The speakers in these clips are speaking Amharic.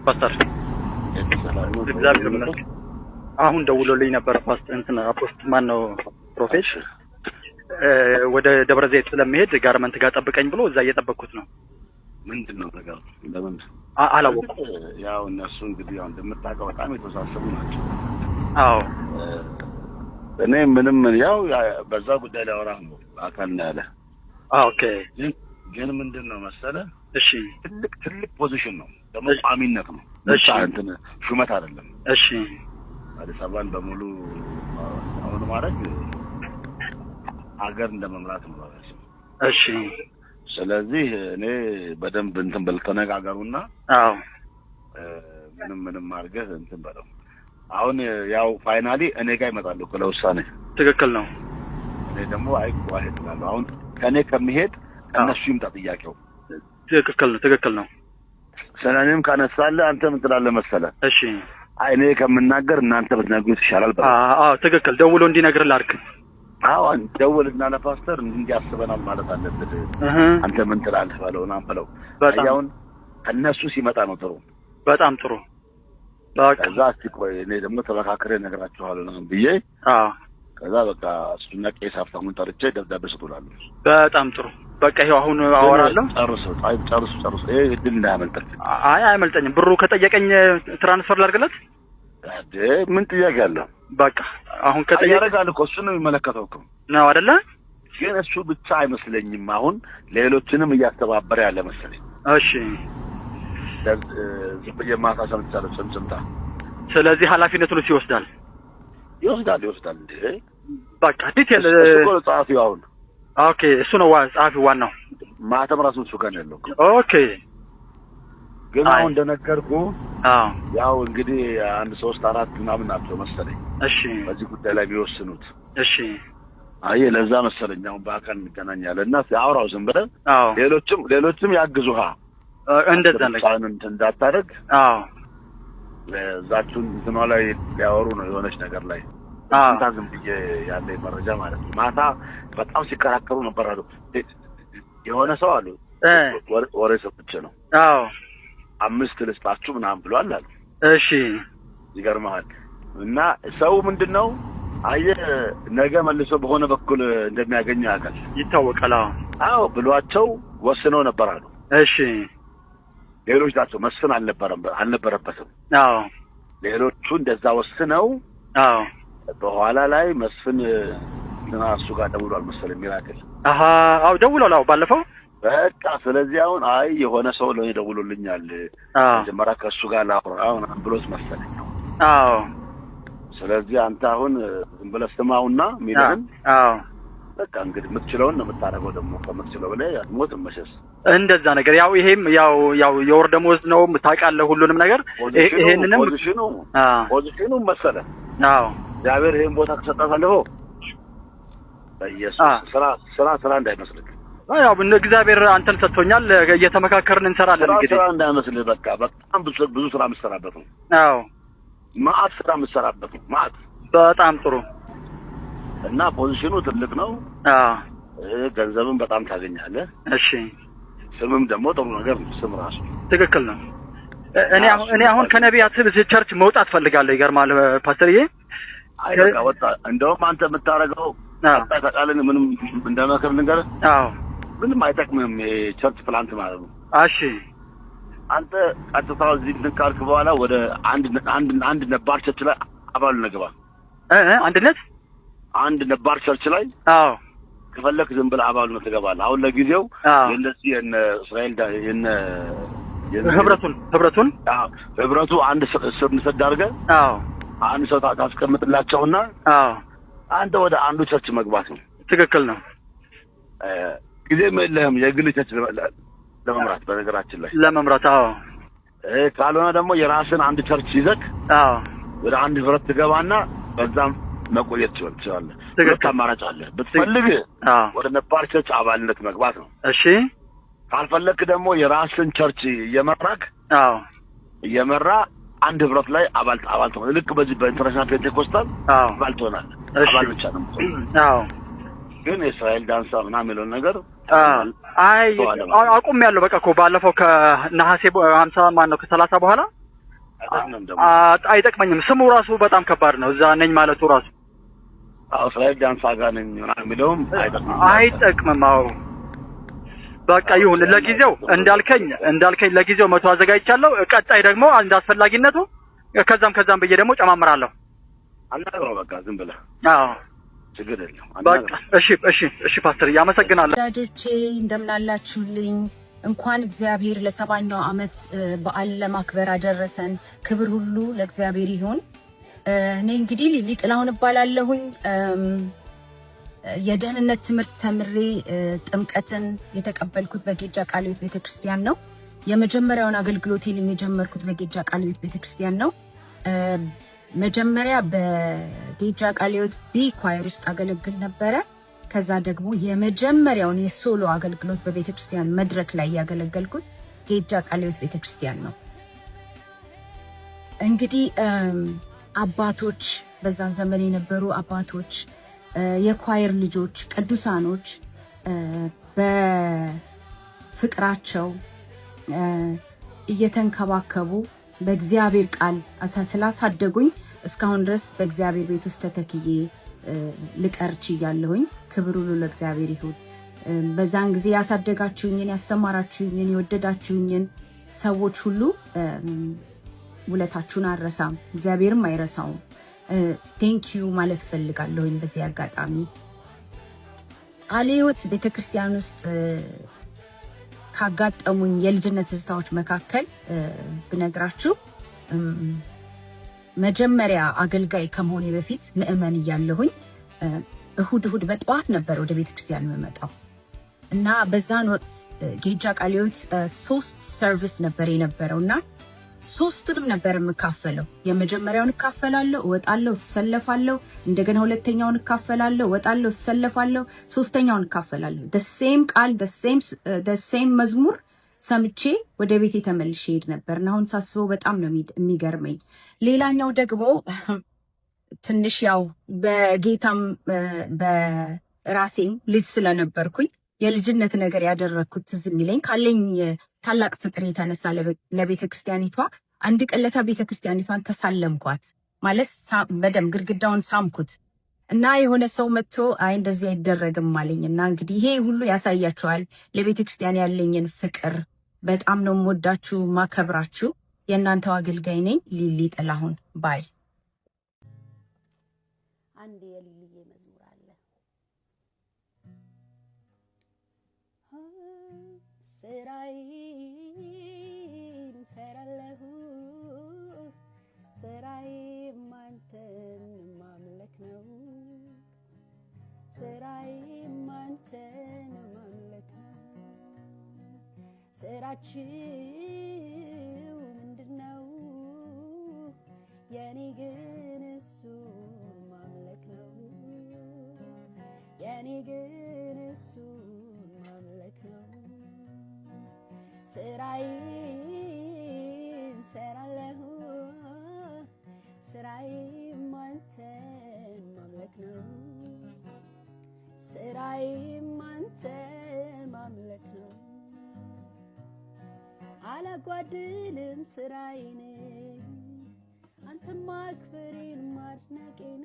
ፓስተር እግዚአብሔር ይመስገን። አሁን ደውሎልኝ ነበር ፓስተር እንትን አፖስት ማን ነው ፕሮፌሰር ወደ ደብረ ዘይት ስለሚሄድ ጋርመንት ጋር ጠብቀኝ ብሎ እዛ እየጠበቅኩት ነው። ምንድነው ነገር ለምን አላወኩም። ያው እነሱ እንግዲህ ያው እንደምታውቀው በጣም የተወሳሰቡ ናቸው። አዎ እኔ ምንም ያው በዛ ጉዳይ ላይ አወራህ ነው አካል ነው ያለ። ኦኬ ግን ምንድነው መሰለህ? እሺ ትልቅ ፖዚሽን ነው ደግሞ ቋሚነት ነው። እሺ እንትን ሹመት አይደለም። እሺ አዲስ አበባን በሙሉ አሁን ማለት ሀገር እንደመምራት ነው ማለት ነው። እሺ ስለዚህ እኔ በደንብ እንትን በል ተነጋገሩና አዎ ምንም አድርገህ እንትን በለው። አሁን ያው ፋይናሊ እኔ ጋር ይመጣሉ ለውሳኔ። ትክክል ነው። እኔ ደግሞ አይቋሄድ ነው አሁን ከኔ ከመሄድ እነሱ ይምጣ ጥያቄው። ትክክል ነው። ስለኔም ካነሳለህ አንተ ምን ትላለህ መሰለህ? እሺ እኔ ከምናገር እናንተ ብትነግሩት ይሻላል በለው። አዎ ትክክል። ደውሎ እንዲነግር ላድርግ። አዎ ደውልና ለፓስተር እንዲያስበናል ማለት አለበት። አንተ ምን ትላለህ ባለውና አንበለው። አሁን እነሱ ሲመጣ ነው ጥሩ። በጣም ጥሩ። ከዛ እስኪቆይ እኔ ደግሞ ተመካክሬ እነግራችኋለሁ ነው ብዬ ከዛ በቃ እሱና ቄስ ሀብታሙን ጠርቼ ደብዳቤ ስጡላለሁ። በጣም ጥሩ። በቃ ይሄው አሁን አወራለሁ። ጨርሱ። ይሄ እድል እንዳያመልጠኝ። አይመልጠኝም። ብሩ ከጠየቀኝ ትራንስፈር ላድርግለት። ምን ጥያቄ አለው? በቃ አሁን ከጠየቀኝ ያደርጋል እኮ እሱ ነው የሚመለከተው እኮ ነው አይደለ? ግን እሱ ብቻ አይመስለኝም። አሁን ሌሎችንም እያስተባበረ ያለ መሰለኝ። እሺ ዝም ብዬ ማታ ሰምቻለሁ ጭምጭምታ። ስለዚህ ኃላፊነቱን ይወስዳል እንዴ? በቃ ዲቴል እሱ ነው ጸሐፊው አሁን። ኦኬ እሱ ነው ጸሐፊው ዋናው። ማተም ራሱ እሱ ጋር ያለው። ኦኬ ግን አሁን እንደነገርኩ ያው እንግዲህ 1 3 4 ምናምን ናቸው መሰለኝ። እሺ በዚህ ጉዳይ ላይ ቢወስኑት። እሺ አይ ለዛ መሰለኝ አሁን በአካል እንገናኛለን እና አውራው ዝም ብለህ ሌሎችም ያግዙሃ እንደዛ ነገር እንዳታደርግ። ለዛቹን እንትኗ ላይ ሊያወሩ ነው የሆነች ነገር ላይ ዝም ብዬ ያለ መረጃ ማለት ነው። ማታ በጣም ሲከራከሩ ነበር አሉ። የሆነ ሰው አሉ ወሬ ሰጥቼ ነው 5 ልስጣችሁ ምናምን ብሏል አሉ። እሺ ይገርማል። እና ሰው ምንድነው አየህ ነገ መልሶ በሆነ በኩል እንደሚያገኝ ያውቃል ይታወቃል። አዎ ብሏቸው ወስነው ነበር አሉ። እሺ ሌሎች ናቸው መስፍን አልነበረበትም። ሌሎቹ እንደዛ ወስነው በኋላ ላይ መስፍን እሱ ጋር ደውሏል መሰለኝ ሚራክል። ደውሏል ባለፈው። በቃ ስለዚህ አሁን የሆነ ሰው ለኔ ደውሎልኛል መጀመሪያ ከሱ ጋር ላውራው ብሎት መሰለኝ። ስለዚህ አንተ አሁን ዝም ብለህ ስማውና ሚልን በቃ እንግዲህ የምትችለውን ነው የምታደርገው። ደግሞ ከምትችለው በላይ አትሞት መሸስ እንደዛ ነገር ያው ይሄም ያው የወር ደሞዝ ነው የምታውቃለህ ሁሉንም ነገር። ይሄንንም ፖዚሽኑ መሰለህ እግዚአብሔር ይሄን ቦታ ከሰጣታለሁ በኢየሱስ ስራ እንዳይመስልህ። ያው እግዚአብሔር አንተን ሰጥቶኛል እየተመካከርን እንሰራለን። እንግዲህ ስራ እንዳይመስልህ በቃ በጣም ብዙ ስራ የምትሰራበት ነው። ማአት ስራ የምትሰራበት ነው። ማአት በጣም ጥሩ እና ፖዚሽኑ ትልቅ ነው። ገንዘብም በጣም ታገኛለህ። እሺ ስምም ደግሞ ጥሩ ነገር ነው። ስም ራሱ ትክክል ነው። እኔ አሁን ከነቢያት ቸርች መውጣት ፈልጋለሁ። ይገርማል ፓስተርዬ። በቃ ወጣ። እንደውም አንተ የምታረጋው ታቃለን ምንም እንደመከር ነገር ምንም አይጠቅምም የቸርች ፕላንት ማለት ነው። እሺ አንተ ቀጥታ እዚህ ካልክ በኋላ ወደ አንድ ነባር ቸርች ላይ አባል ነገባ። አንድ ነባር ቸርች ላይ ከፈለክ ዝም ብለህ አባል ነው ትገባለህ። አሁን ለጊዜው የነዚህ የነ እስራኤል ህብረቱ አንድ ስር ንሰድ አድርገህ አንድ ሰው ታስቀምጥላቸውና አንተ ወደ አንዱ ቸርች መግባት ነው። ትክክል ነው። ጊዜም የለህም የግል ቸርች ለመምራት በነገራችን ላይ ለመምራት። ካልሆነ ደግሞ የራስን አንድ ቸርች ይዘህ ወደ አንድ ህብረት ትገባና በዛም መቆየት ትችላለህ። ሁለት አማራጭ አለ። ብትፈልግ ወደ ነባር ቸርች አባልነት መግባት ነው። እሺ ካልፈለክ ደግሞ የራስን ቸርች እየመራ አንድ ህብረት ላይ አባል ትሆናለህ። ልክ በዚህ በኢንተርናሽናል ፔንቴኮስታል አባል ትሆናለህ። አባል ብቻ ነው። ግን የእስራኤል ዳንሳ ምናምን የሚለው ነገር አቁሜያለሁ። በቃ እኮ ባለፈው ከነሐሴ 50 ማነው ከ30 በኋላ አይጠቅመኝም። ስሙ ራሱ በጣም ከባድ ነው። እዛ ነኝ ማለቱ ራሱ እስራኤል ዳንሳ ጋር ነኝ የሚለውም አይጠቅምም። አዎ በቃ ይሁን። ለጊዜው እንዳልከኝ ለጊዜው 100 አዘጋጅቻለሁ። ቀጣይ ደግሞ አንድ አስፈላጊነቱ ከዛም ብዬ ደግሞ ጨማምራለሁ። አናግረው በቃ ዝም ብለህ። አዎ ችግር የለም። በቃ እሺ ፓስተር አመሰግናለሁ። ወዳጆቼ እንደምን አላችሁልኝ? እንኳን እግዚአብሔር ለ70ኛው ዓመት በዓል ለማክበር አደረሰን። ክብር ሁሉ ለእግዚአብሔር ይሁን። እኔ እንግዲህ ሊሊ ጥላሁን እባላለሁኝ። የደህንነት ትምህርት ተምሬ ጥምቀትን የተቀበልኩት በጌጃ ቃለ ሕይወት ቤተክርስቲያን ነው። የመጀመሪያውን አገልግሎቴን የጀመርኩት በጌጃ ቃለ ሕይወት ቤተክርስቲያን ነው። መጀመሪያ በጌጃ ቃለ ሕይወት ቢ ኳየር ውስጥ አገለግል ነበረ። ከዛ ደግሞ የመጀመሪያውን የሶሎ አገልግሎት በቤተክርስቲያን መድረክ ላይ ያገለገልኩት ጌጃ ቃለ ሕይወት ቤተክርስቲያን ነው። እንግዲህ አባቶች፣ በዛን ዘመን የነበሩ አባቶች፣ የኳየር ልጆች፣ ቅዱሳኖች በፍቅራቸው እየተንከባከቡ በእግዚአብሔር ቃል ስላሳደጉኝ እስካሁን ድረስ በእግዚአብሔር ቤት ውስጥ ተተክዬ ልቀር ችያለሁኝ። ክብር ሁሉ ለእግዚአብሔር ይሁን። በዛን ጊዜ ያሳደጋችሁኝን፣ ያስተማራችሁኝን፣ የወደዳችሁኝን ሰዎች ሁሉ ውለታችሁን አልረሳም፣ እግዚአብሔርም አይረሳውም። ቴንኪዩ ማለት ፈልጋለሁኝ። በዚህ አጋጣሚ ቃለ ሕይወት ቤተክርስቲያን ውስጥ ካጋጠሙኝ የልጅነት ትዝታዎች መካከል ብነግራችሁ መጀመሪያ አገልጋይ ከመሆኔ በፊት ምእመን እያለሁኝ እሁድ በጠዋት ነበር ወደ ቤተክርስቲያን የምመጣው እና በዛን ወቅት ጌጃ ቃለ ሕይወት 3 ሰርቪስ ነበር የነበረውና 3ቱንም ነበር የምካፈለው። የመጀመሪያውን እካፈላለሁ፣ እወጣለሁ፣ እሰለፋለሁ። እንደገና ሁለተኛውን እካፈላለሁ፣ እወጣለሁ፣ እሰለፋለሁ። ሶስተኛውን እካፈላለሁ። the same መዝሙር ሰምቼ ወደ ቤቴ ተመልሼ ሄድ ነበርና አሁን ሳስበው በጣም ነው የሚገርመኝ። ሌላኛው ደግሞ ትንሽ ያው በጌታም በራሴም ልጅ ስለነበርኩኝ የልጅነት ነገር ያደረኩት ትዝ የሚለኝ ካለኝ ታላቅ ፍቅር የተነሳ ለቤተ ክርስቲያኒቷ አንድ ቀለታ ቤተ ክርስቲያኒቷን ተሳለምኳት። ማለት በደም ግድግዳውን ሳምኩት እና የሆነ ሰው መጥቶ አይ እንደዚህ አይደረግም አለኝ። እና እንግዲህ ይሄ ሁሉ ያሳያችኋል ለቤተ ክርስቲያን ያለኝን ፍቅር። በጣም ነው የምወዳችሁ ማከብራችሁ። የእናንተው አገልጋይ ነኝ ሊሊ ጥላሁን ባይ። አንድ የሊሊዬ መዝሙር አለ። ስራዬን ሰራለሁ፣ ስራዬም አንተን ማምለክ ነው፣ ስራዬም አንተን ማምለክ ነው። ስራችሁ ምንድነው? የኔ ግን እሱን ማምለክ ነው፣ የኔ ግን እሱን ማምለክ ነው። ስራዬን ሰራለሁ፣ ስራዬም አንተን ማምለክ ነው፣ ስራዬም አንተን ማምለክ ነው። አላጓድልም ስራዬን አንተን ማክበሬን ማድነቄን፣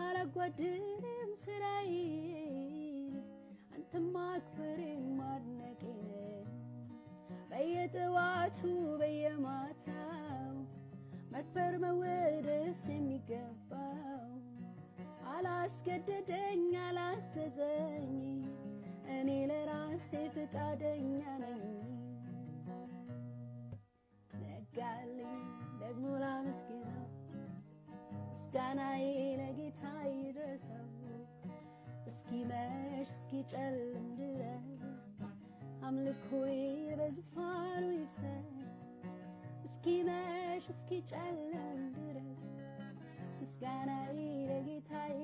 አላጓድልም ስራዬን አንተን ማክበሬን ማድነቄን። በየጠዋቱ በየማታው መክበር መወደስ የሚገባው አላስገደደኝ አላዘዘኝ፣ እኔ ለራሴ ፍቃደኛ ነኝ። ነጋልኝ ደግሞ ላመስግነው፣ ምስጋናዬ ለጌታ ይድረሰው። እስኪመሽ እስኪጨልም ድረስ አምልኮዬ በዙፋኑ ይብሰል። እስኪመሽ እስኪጨልም ድረስ ምስጋናዬ ለጌታዬ